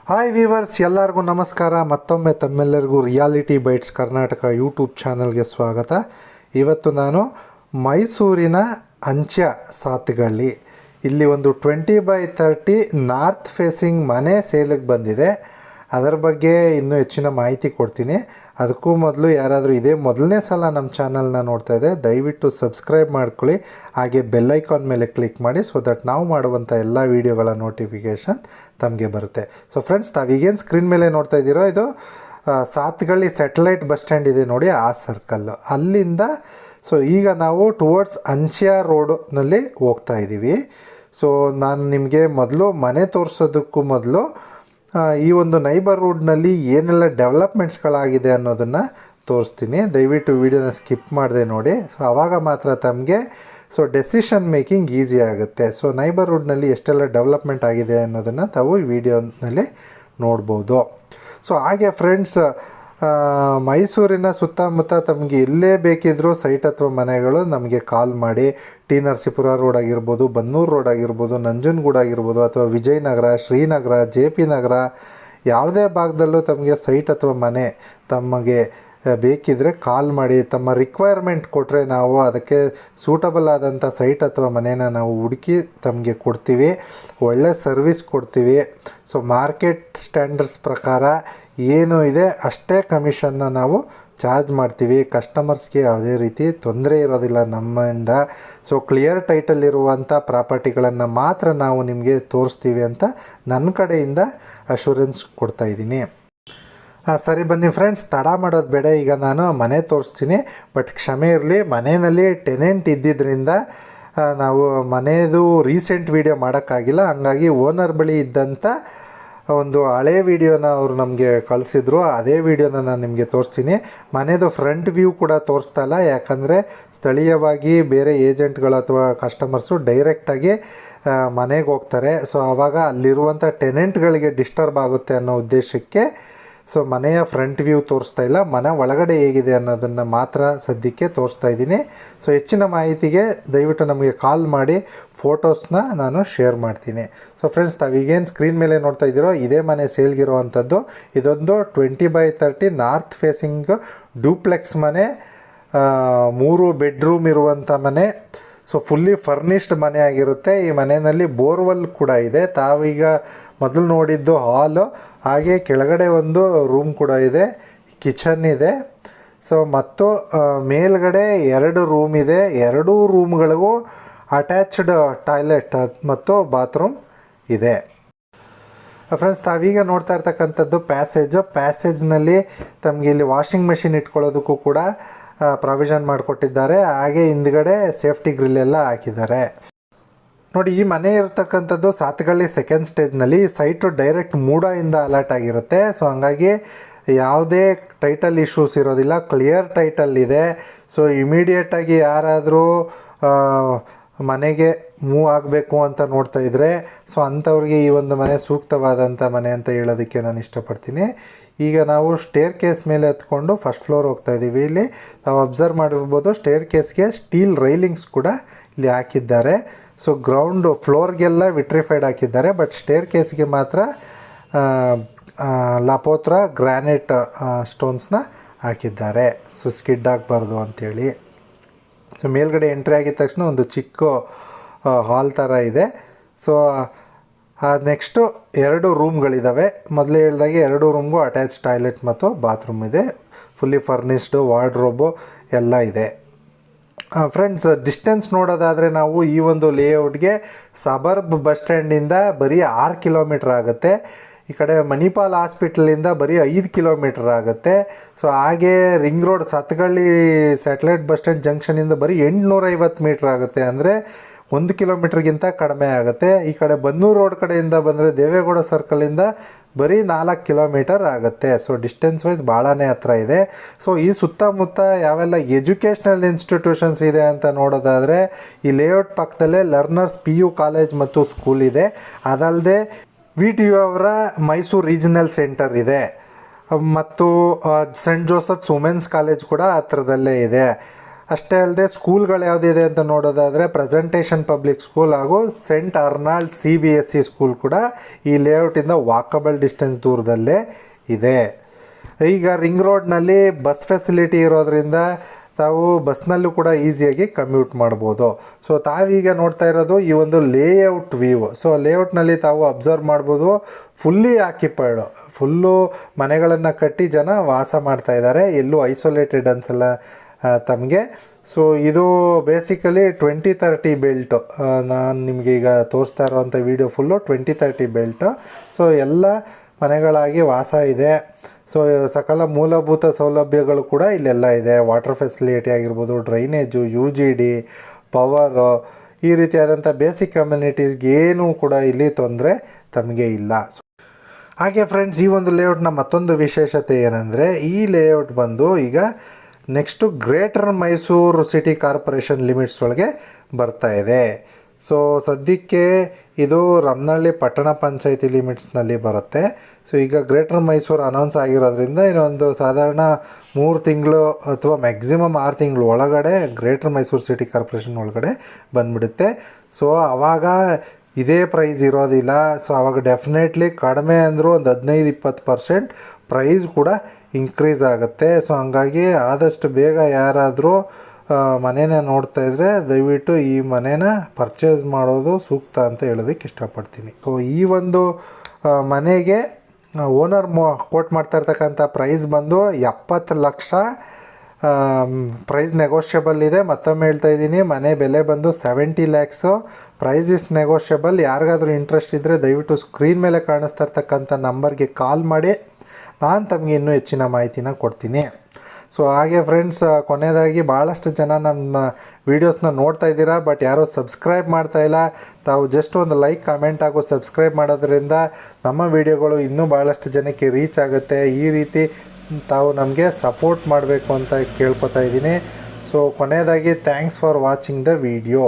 Hi viewers, ಎಲ್ಲರಿಗೂ ನಮಸ್ಕಾರ. ಮತ್ತೊಮ್ಮೆ ತಮ್ಮೆಲ್ಲರಿಗೂ ರಿಯಾಲಿಟಿ ಬೈಟ್ಸ್ ಕರ್ನಾಟಕ ಯೂಟ್ಯೂಬ್ ಚಾನಲ್ಗೆ ಸ್ವಾಗತ. ಇವತ್ತು ನಾನು ಮೈಸೂರಿನ ಅಂಚೆ ಸಾತ್ಗಳ್ಳಿ ಇಲ್ಲಿ ಒಂದು 20x30 ನಾರ್ತ್ ಫೇಸಿಂಗ್ ಮನೆ ಸೇಲಿಗೆ ಬಂದಿದೆ. ಅದರ ಬಗ್ಗೆ ಇನ್ನೂ ಹೆಚ್ಚಿನ ಮಾಹಿತಿ ಕೊಡ್ತೀನಿ. ಅದಕ್ಕೂ ಮೊದಲು ಯಾರಾದರೂ ಇದೇ ಮೊದಲನೇ ಸಲ ನಮ್ಮ ಚಾನಲ್ನ ನೋಡ್ತಾ ಇದೆ, ದಯವಿಟ್ಟು ಸಬ್ಸ್ಕ್ರೈಬ್ ಮಾಡ್ಕೊಳ್ಳಿ. ಹಾಗೆ ಬೆಲ್ಲೈಕಾನ್ ಮೇಲೆ ಕ್ಲಿಕ್ ಮಾಡಿ, ಸೊ ದಟ್ ನಾವು ಮಾಡುವಂಥ ಎಲ್ಲ ವೀಡಿಯೋಗಳ ನೋಟಿಫಿಕೇಷನ್ ತಮಗೆ ಬರುತ್ತೆ. ಸೊ ಫ್ರೆಂಡ್ಸ್, ತಾವೀಗೇನು ಸ್ಕ್ರೀನ್ ಮೇಲೆ ನೋಡ್ತಾ ಇದ್ದೀರೋ ಇದು ಸಾತ್ಗಳ್ಳಿ ಸ್ಯಾಟಲೈಟ್ ಬಸ್ ಸ್ಟ್ಯಾಂಡ್ ಇದೆ ನೋಡಿ, ಆ ಸರ್ಕಲ್ಲು ಅಲ್ಲಿಂದ. ಸೊ ಈಗ ನಾವು ಟುವರ್ಡ್ಸ್ ಅಂಚಿಯ ರೋಡ್ನಲ್ಲಿ ಹೋಗ್ತಾ ಇದ್ದೀವಿ. ಸೊ ನಾನು ನಿಮಗೆ ಮೊದಲು ಮನೆ ತೋರಿಸೋದಕ್ಕೂ ಮೊದಲು ಈ ಒಂದು ನೈಬರ್ಹುಡ್ನಲ್ಲಿ ಏನೆಲ್ಲ ಡೆವಲಪ್ಮೆಂಟ್ಸ್ಗಳಾಗಿದೆ ಅನ್ನೋದನ್ನು ತೋರಿಸ್ತೀನಿ. ದಯವಿಟ್ಟು ವೀಡಿಯೋನ ಸ್ಕಿಪ್ ಮಾಡದೆ ನೋಡಿ. ಸೊ ಆವಾಗ ಮಾತ್ರ ತಮಗೆ ಡೆಸಿಷನ್ ಮೇಕಿಂಗ್ ಈಸಿ ಆಗುತ್ತೆ. ಸೊ ನೈಬರ್ಹುಡ್ನಲ್ಲಿ ಎಷ್ಟೆಲ್ಲ ಡೆವಲಪ್ಮೆಂಟ್ ಆಗಿದೆ ಅನ್ನೋದನ್ನು ತಾವು ಈ ವಿಡಿಯೋನಲ್ಲಿ ನೋಡ್ಬೋದು. ಸೊ ಹಾಗೆ ಫ್ರೆಂಡ್ಸ್, ಮೈಸೂರಿನ ಸುತ್ತಮುತ್ತ ತಮಗೆ ಎಲ್ಲೇ ಬೇಕಿದ್ದರೂ ಸೈಟ್ ಅಥವಾ ಮನೆಗಳು ನಮಗೆ ಕಾಲ್ ಮಾಡಿ. ಟಿ ನರಸೀಪುರ ರೋಡ್ ಆಗಿರ್ಬೋದು, ಬನ್ನೂರು ರೋಡ್ ಆಗಿರ್ಬೋದು, ನಂಜನಗೂಡು ಆಗಿರ್ಬೋದು, ಅಥವಾ ವಿಜಯನಗರ, ಶ್ರೀನಗರ, ಜೆ ಪಿ ನಗರ, ಯಾವುದೇ ಭಾಗದಲ್ಲೂ ತಮಗೆ ಸೈಟ್ ಅಥವಾ ಮನೆ ತಮಗೆ ಬೇಕಿದ್ದರೆ ಕಾಲ್ ಮಾಡಿ. ತಮ್ಮ ರಿಕ್ವೈರ್ಮೆಂಟ್ ಕೊಟ್ಟರೆ ನಾವು ಅದಕ್ಕೆ ಸೂಟಬಲ್ ಆದಂಥ ಸೈಟ್ ಅಥವಾ ಮನೇನ ನಾವು ಹುಡುಕಿ ತಮಗೆ ಕೊಡ್ತೀವಿ. ಒಳ್ಳೆ ಸರ್ವಿಸ್ ಕೊಡ್ತೀವಿ. ಸೊ ಮಾರ್ಕೆಟ್ ಸ್ಟ್ಯಾಂಡರ್ಡ್ಸ್ ಪ್ರಕಾರ ಏನು ಇದೆ ಅಷ್ಟೇ ಕಮಿಷನ್ನ ನಾವು ಚಾರ್ಜ್ ಮಾಡ್ತೀವಿ. ಕಸ್ಟಮರ್ಸ್ಗೆ ಯಾವುದೇ ರೀತಿ ತೊಂದರೆ ಇರೋದಿಲ್ಲ ನಮ್ಮಿಂದ. ಸೊ ಕ್ಲಿಯರ್ ಟೈಟಲ್ ಇರುವಂಥ ಪ್ರಾಪರ್ಟಿಗಳನ್ನು ಮಾತ್ರ ನಾವು ನಿಮಗೆ ತೋರಿಸ್ತೀವಿ ಅಂತ ನನ್ನ ಕಡೆಯಿಂದ ಅಶ್ಯೂರೆನ್ಸ್ ಕೊಡ್ತಾಯಿದ್ದೀನಿ. ಸರಿ, ಬನ್ನಿ ಫ್ರೆಂಡ್ಸ್, ತಡ ಮಾಡೋದು ಬೇಡ. ಈಗ ನಾನು ಮನೆ ತೋರಿಸ್ತೀನಿ. ಬಟ್ ಕ್ಷಮೆ ಇರಲಿ, ಮನೆಯಲ್ಲಿ ಟೆನೆಂಟ್ ಇದ್ದಿದ್ದರಿಂದ ನಾವು ಮನೆಯದು ರೀಸೆಂಟ್ ವೀಡಿಯೋ ಮಾಡೋಕ್ಕಾಗಿಲ್ಲ. ಹಂಗಾಗಿ ಓನರ್ ಬಳಿ ಇದ್ದಂಥ ಒಂದು ಹಳೆ ವೀಡಿಯೋನ ಅವರು ನಮಗೆ ಕಳಿಸಿದ್ರು. ಅದೇ ವೀಡಿಯೋನ ನಾನು ನಿಮಗೆ ತೋರಿಸ್ತೀನಿ. ಮನೆಯದು ಫ್ರಂಟ್ ವ್ಯೂ ಕೂಡ ತೋರಿಸ್ತಾ ಇಲ್ಲ, ಯಾಕಂದರೆ ಸ್ಥಳೀಯವಾಗಿ ಬೇರೆ ಏಜೆಂಟ್ಗಳು ಅಥವಾ ಕಸ್ಟಮರ್ಸು ಡೈರೆಕ್ಟಾಗಿ ಮನೆಗೆ ಹೋಗ್ತಾರೆ. ಸೊ ಆವಾಗ ಅಲ್ಲಿರುವಂಥ ಟೆನೆಂಟ್ಗಳಿಗೆ ಡಿಸ್ಟರ್ಬ್ ಆಗುತ್ತೆ ಅನ್ನೋ ಉದ್ದೇಶಕ್ಕೆ ಸೊ ಮನೆಯ ಫ್ರಂಟ್ ವ್ಯೂ ತೋರಿಸ್ತಾ ಇಲ್ಲ, ಮನೆ ಒಳಗಡೆ ಹೇಗಿದೆ ಅನ್ನೋದನ್ನು ಮಾತ್ರ ಸದ್ಯಕ್ಕೆ ತೋರಿಸ್ತಾ ಇದ್ದೀನಿ. ಸೊ ಹೆಚ್ಚಿನ ಮಾಹಿತಿಗೆ ದಯವಿಟ್ಟು ನಮಗೆ ಕಾಲ್ ಮಾಡಿ, ಫೋಟೋಸ್ನ ನಾನು ಶೇರ್ ಮಾಡ್ತೀನಿ. ಸೊ ಫ್ರೆಂಡ್ಸ್, ತಾವೀಗೇನು ಸ್ಕ್ರೀನ್ ಮೇಲೆ ನೋಡ್ತಾ ಇದ್ದೀರೋ ಇದೇ ಮನೆ ಸೇಲ್ಗಿರೋ ಅಂಥದ್ದು. ಇದೊಂದು 20x30 ನಾರ್ತ್ ಫೇಸಿಂಗ್ ಡೂಪ್ಲೆಕ್ಸ್ ಮನೆ, 3 ಬೆಡ್ರೂಮ್ ಇರುವಂಥ ಮನೆ. ಸೊ ಫುಲ್ಲಿ ಫರ್ನಿಷ್ಡ್ ಮನೆ ಆಗಿರುತ್ತೆ. ಈ ಮನೆಯಲ್ಲಿ ಬೋರ್ವೆಲ್ ಕೂಡ ಇದೆ. ತಾವೀಗ ಮೊದಲು ನೋಡಿದ್ದು ಹಾಲು, ಹಾಗೆ ಕೆಳಗಡೆ ಒಂದು ರೂಮ್ ಕೂಡ ಇದೆ, ಕಿಚನ್ ಇದೆ. ಸೊ ಮತ್ತು ಮೇಲ್ಗಡೆ 2 ರೂಮ್ ಇದೆ. 2 ರೂಮ್ಗಳಿಗೂ ಅಟ್ಯಾಚ್ಡ್ ಟಾಯ್ಲೆಟ್ ಮತ್ತು ಬಾತ್ರೂಮ್ ಇದೆ. ಫ್ರೆಂಡ್ಸ್, ತಾವೀಗ ನೋಡ್ತಾ ಇರ್ತಕ್ಕಂಥದ್ದು ಪ್ಯಾಸೇಜ್ನಲ್ಲಿ ತಮಗೆ ಇಲ್ಲಿ ವಾಷಿಂಗ್ ಮೆಷಿನ್ ಇಟ್ಕೊಳ್ಳೋದಕ್ಕೂ ಕೂಡ ಪ್ರಾವಿಷನ್ ಮಾಡಿಕೊಟ್ಟಿದ್ದಾರೆ. ಹಾಗೆ ಹಿಂದ್ಗಡೆ ಸೇಫ್ಟಿ ಗ್ರಿಲ್ ಎಲ್ಲ ಹಾಕಿದ್ದಾರೆ ನೋಡಿ. ಈ ಮನೆ ಇರ್ತಕ್ಕಂಥದ್ದು ಸಾತ್ಗಳ್ಳಿ ಸೆಕೆಂಡ್ ಸ್ಟೇಜ್ನಲ್ಲಿ. ಸೈಟು ಡೈರೆಕ್ಟ್ ಮೂಡಾಯಿಂದ ಅಲರ್ಟ್ ಆಗಿರುತ್ತೆ. ಸೊ ಹಂಗಾಗಿ ಯಾವುದೇ ಟೈಟಲ್ ಇಶ್ಯೂಸ್ ಇರೋದಿಲ್ಲ, ಕ್ಲಿಯರ್ ಟೈಟಲ್ ಇದೆ. ಸೊ ಇಮಿಡಿಯೇಟಾಗಿ ಯಾರಾದರೂ ಮನೆಗೆ ಮೂವ್ ಆಗಬೇಕು ಅಂತ ನೋಡ್ತಾ ಇದ್ದರೆ ಸೊ ಅಂಥವ್ರಿಗೆ ಈ ಒಂದು ಮನೆ ಸೂಕ್ತವಾದಂಥ ಮನೆ ಅಂತ ಹೇಳೋದಕ್ಕೆ ನಾನು ಇಷ್ಟಪಡ್ತೀನಿ. ಈಗ ನಾವು ಸ್ಟೇರ್ ಕೇಸ್ ಮೇಲೆ ಹತ್ಕೊಂಡು ಫಸ್ಟ್ ಫ್ಲೋರ್ ಹೋಗ್ತಾ ಇದ್ದೀವಿ. ಇಲ್ಲಿ ನಾವು ಅಬ್ಸರ್ವ್ ಮಾಡಿರ್ಬೋದು, ಸ್ಟೇರ್ ಕೇಸ್ಗೆ ಸ್ಟೀಲ್ ರೈಲಿಂಗ್ಸ್ ಕೂಡ ಇಲ್ಲಿ ಹಾಕಿದ್ದಾರೆ. ಸೊ ಗ್ರೌಂಡ್ ಫ್ಲೋರ್ಗೆಲ್ಲ ವಿಟ್ರಿಫೈಡ್ ಹಾಕಿದ್ದಾರೆ, ಬಟ್ ಸ್ಟೇರ್ ಕೇಸ್ಗೆ ಮಾತ್ರ ಲಪೋತ್ರ ಗ್ರಾನೈಟ್ ಸ್ಟೋನ್ಸ್ನ ಹಾಕಿದ್ದಾರೆ, ಸೊ ಸ್ಕಿಡ್ ಆಗಬಾರ್ದು ಅಂಥೇಳಿ. ಸೊ ಮೇಲ್ಗಡೆ ಎಂಟ್ರಿ ಆಗಿದ ತಕ್ಷಣ ಒಂದು ಚಿಕ್ಕ ಹಾಲ್ ಥರ ಇದೆ. So next 2 ರೂಮ್ಗಳಿದ್ದಾವೆ. ಮೊದಲೇ ಹೇಳಿದಾಗೆ 2 ರೂಮ್ಗೂ ಅಟ್ಯಾಚ್ ಟಾಯ್ಲೆಟ್ ಮತ್ತು ಬಾತ್ರೂಮ್ ಇದೆ. ಫುಲ್ಲಿ ಫರ್ನಿಷ್ಡು, ವಾರ್ಡ್ರೋಬು ಎಲ್ಲ ಇದೆ. ಫ್ರೆಂಡ್ಸ್, ಡಿಸ್ಟೆನ್ಸ್ ನೋಡೋದಾದರೆ ನಾವು ಈ ಒಂದು ಲೇಔಟ್ಗೆ ಸಬರ್ಬ್ ಬಸ್ ಸ್ಟ್ಯಾಂಡಿಂದ ಬರೀ 6 ಕಿಲೋಮೀಟ್ರ್ ಆಗುತ್ತೆ. ಈ ಕಡೆ ಮಣಿಪಾಲ್ ಹಾಸ್ಪಿಟಲಿಂದ ಬರೀ 5 ಕಿಲೋಮೀಟ್ರ್ ಆಗುತ್ತೆ. ಸೊ ಹಾಗೆ ring road Sathagalli satellite bus stand ಜಂಕ್ಷನಿಂದ ಬರೀ 850 ಮೀಟ್ರ್ ಆಗುತ್ತೆ, ಅಂದರೆ 1 ಕಿಲೋಮೀಟ್ರಿಗಿಂತ ಕಡಿಮೆ ಆಗುತ್ತೆ. ಈ ಕಡೆ ಬನ್ನೂರು ರೋಡ್ ಕಡೆಯಿಂದ ಬಂದರೆ ದೇವೇಗೌಡ ಸರ್ಕಲಿಂದ ಬರೀ 4 ಕಿಲೋಮೀಟರ್ ಆಗುತ್ತೆ. ಸೊ ಡಿಸ್ಟೆನ್ಸ್ ವೈಸ್ ಭಾಳನೇ ಹತ್ರ ಇದೆ. ಸೊ ಈ ಸುತ್ತಮುತ್ತ ಯಾವೆಲ್ಲ ಎಜುಕೇಷ್ನಲ್ ಇನ್ಸ್ಟಿಟ್ಯೂಷನ್ಸ್ ಇದೆ ಅಂತ ನೋಡೋದಾದರೆ ಈ ಲೇಔಟ್ ಪಕ್ಕದಲ್ಲೇ ಲರ್ನರ್ಸ್ PU ಕಾಲೇಜ್ ಮತ್ತು ಸ್ಕೂಲ್ ಇದೆ. ಅದಲ್ಲದೆ VTU ಅವರ ಮೈಸೂರು ರೀಜನಲ್ ಸೆಂಟರ್ ಇದೆ, ಮತ್ತು ಸೆಂಟ್ ಜೋಸಫ್ಸ್ ವುಮೆನ್ಸ್ ಕಾಲೇಜ್ ಕೂಡ ಹತ್ರದಲ್ಲೇ ಇದೆ. ಅಷ್ಟೇ ಅಲ್ಲದೆ ಸ್ಕೂಲ್ಗಳು ಯಾವುದಿದೆ ಅಂತ ನೋಡೋದಾದರೆ ಪ್ರೆಸೆಂಟೇಷನ್ ಪಬ್ಲಿಕ್ ಸ್ಕೂಲ್ ಹಾಗೂ ಸೆಂಟ್ ಅರ್ನಾಲ್ಡ್ CBSE ಸ್ಕೂಲ್ ಕೂಡ ಈ ಲೇಔಟಿಂದ ವಾಕಬಲ್ ಡಿಸ್ಟೆನ್ಸ್ ದೂರದಲ್ಲೇ ಇದೆ. ಈಗ ರಿಂಗ್ ರೋಡ್ನಲ್ಲಿ ಬಸ್ ಫೆಸಿಲಿಟಿ ಇರೋದ್ರಿಂದ ತಾವು ಬಸ್ನಲ್ಲೂ ಕೂಡ ಈಸಿಯಾಗಿ ಕಮ್ಯೂಟ್ ಮಾಡ್ಬೋದು. ಸೊ ತಾವೀಗ ನೋಡ್ತಾ ಇರೋದು ಈ ಒಂದು ಲೇಔಟ್ ವ್ಯೂ. ಸೊ ಲೇಔಟ್ನಲ್ಲಿ ತಾವು ಅಬ್ಸರ್ವ್ ಮಾಡ್ಬೋದು, ಫುಲ್ಲಿ ಆಕ್ಯುಪೈಡು, ಫುಲ್ಲು ಮನೆಗಳನ್ನು ಕಟ್ಟಿ ಜನ ವಾಸ ಮಾಡ್ತಾ ಇದ್ದಾರೆ, ಎಲ್ಲೂ ಐಸೋಲೇಟೆಡ್ ಅನ್ಸಲ್ಲ ತಮಗೆ. ಸೊ ಇದು ಬೇಸಿಕಲಿ 2030 ಬೆಲ್ಟು. ನಾನು ನಿಮಗೆ ಈಗ ತೋರಿಸ್ತಾ ಇರೋವಂಥ ವೀಡಿಯೋ ಫುಲ್ಲು 2030 ಬೆಲ್ಟು. ಸೊ ಎಲ್ಲ ಮನೆಗಳಾಗಿ ವಾಸ ಇದೆ. ಸೊ ಸಕಲ ಮೂಲಭೂತ ಸೌಲಭ್ಯಗಳು ಕೂಡ ಇಲ್ಲೆಲ್ಲ ಇದೆ. ವಾಟರ್ ಫೆಸಿಲಿಟಿ ಆಗಿರ್ಬೋದು, ಡ್ರೈನೇಜು, UGD, ಪವರು, ಈ ರೀತಿಯಾದಂಥ ಬೇಸಿಕ್ ಕಮ್ಯುನಿಟೀಸ್ಗೆ ಏನೂ ಕೂಡ ಇಲ್ಲಿ ತೊಂದರೆ ತಮಗೆ ಇಲ್ಲ. ಹಾಗೆ ಫ್ರೆಂಡ್ಸ್, ಈ ಒಂದು ಲೇಔಟ್ನ ಮತ್ತೊಂದು ವಿಶೇಷತೆ ಏನಂದರೆ ಈ ಲೇಔಟ್ ಬಂದು ಈಗ next greater Mysuru city corporation limits ಒಳಗೆ ಬರ್ತಾ ಇದೆ. ಸೊ ಸದ್ಯಕ್ಕೆ ಇದು ರಮ್ನಹಳ್ಳಿ ಪಟ್ಟಣ ಪಂಚಾಯತಿ ಲಿಮಿಟ್ಸ್ನಲ್ಲಿ ಬರುತ್ತೆ. ಸೊ ಈಗ ಗ್ರೇಟರ್ ಮೈಸೂರು ಅನೌನ್ಸ್ ಆಗಿರೋದ್ರಿಂದ ಇನ್ನೊಂದು ಸಾಧಾರಣ 3 ತಿಂಗಳು ಅಥವಾ ಮ್ಯಾಕ್ಸಿಮಮ್ 6 ತಿಂಗಳು ಒಳಗಡೆ ಗ್ರೇಟರ್ ಮೈಸೂರು ಸಿಟಿ ಕಾರ್ಪೊರೇಷನ್ ಒಳಗಡೆ ಬಂದುಬಿಡುತ್ತೆ. ಸೊ ಆವಾಗ ಇದೇ ಪ್ರೈಸ್ ಇರೋದಿಲ್ಲ. ಸೊ ಆವಾಗ ಡೆಫಿನೆಟ್ಲಿ ಕಡಿಮೆ ಅಂದರೂ ಒಂದು 15-20% ಪ್ರೈಸ್ ಕೂಡ ಇನ್ಕ್ರೀಸ್ ಆಗುತ್ತೆ. ಸೊ ಹಂಗಾಗಿ ಆದಷ್ಟು ಬೇಗ ಯಾರಾದರೂ ಮನೇನ ನೋಡ್ತಾ ಇದ್ದರೆ ದಯವಿಟ್ಟು ಈ ಮನೇನ ಪರ್ಚೇಸ್ ಮಾಡೋದು ಸೂಕ್ತ ಅಂತ ಹೇಳೋದಕ್ಕೆ ಇಷ್ಟಪಡ್ತೀನಿ. ಸೊ ಈ ಒಂದು ಮನೆಗೆ ಓನರ್ ಕೋಟ್ ಮಾಡ್ತಾ ಇರ್ತಕ್ಕಂಥ ಪ್ರೈಸ್ ಬಂದು 70 ಲಕ್ಷ. ಪ್ರೈಸ್ ನೆಗೋಷಿಯಬಲ್ ಇದೆ. ಮತ್ತೊಮ್ಮೆ ಹೇಳ್ತಾ ಇದ್ದೀನಿ, ಮನೆ ಬೆಲೆ ಬಂದು 70 ಲ್ಯಾಕ್ಸು. Price is negotiable. ಯಾರಿಗಾದರೂ ಇಂಟ್ರೆಸ್ಟ್ ಇದ್ದರೆ ದಯವಿಟ್ಟು ಸ್ಕ್ರೀನ್ ಮೇಲೆ ಕಾಣಿಸ್ತಾ ಇರ್ತಕ್ಕಂಥ ನಂಬರ್ಗೆ ಕಾಲ್ ಮಾಡಿ, ನಾನು ತಮಗೆ ಇನ್ನೂ ಹೆಚ್ಚಿನ ಮಾಹಿತಿನ ಕೊಡ್ತೀನಿ. ಸೊ ಹಾಗೆ ಫ್ರೆಂಡ್ಸ್, ಕೊನೆಯದಾಗಿ ಭಾಳಷ್ಟು ಜನ ನಮ್ಮ ವೀಡಿಯೋಸ್ನ ನೋಡ್ತಾ ಇದ್ದೀರಾ, ಬಟ್ ಯಾರೂ ಸಬ್ಸ್ಕ್ರೈಬ್ ಮಾಡ್ತಾಯಿಲ್ಲ. ತಾವು ಜಸ್ಟ್ ಒಂದು ಲೈಕ್, ಕಮೆಂಟ್ ಹಾಗೂ ಸಬ್ಸ್ಕ್ರೈಬ್ ಮಾಡೋದ್ರಿಂದ ನಮ್ಮ ವೀಡಿಯೋಗಳು ಇನ್ನೂ ಭಾಳಷ್ಟು ಜನಕ್ಕೆ ರೀಚ್ ಆಗುತ್ತೆ. ಈ ರೀತಿ ತಾವು ನಮಗೆ ಸಪೋರ್ಟ್ ಮಾಡಬೇಕು ಅಂತ ಕೇಳ್ಕೊತಾ ಇದ್ದೀನಿ. ಸೊ ಕೊನೆಯದಾಗಿ thanks for watching the video.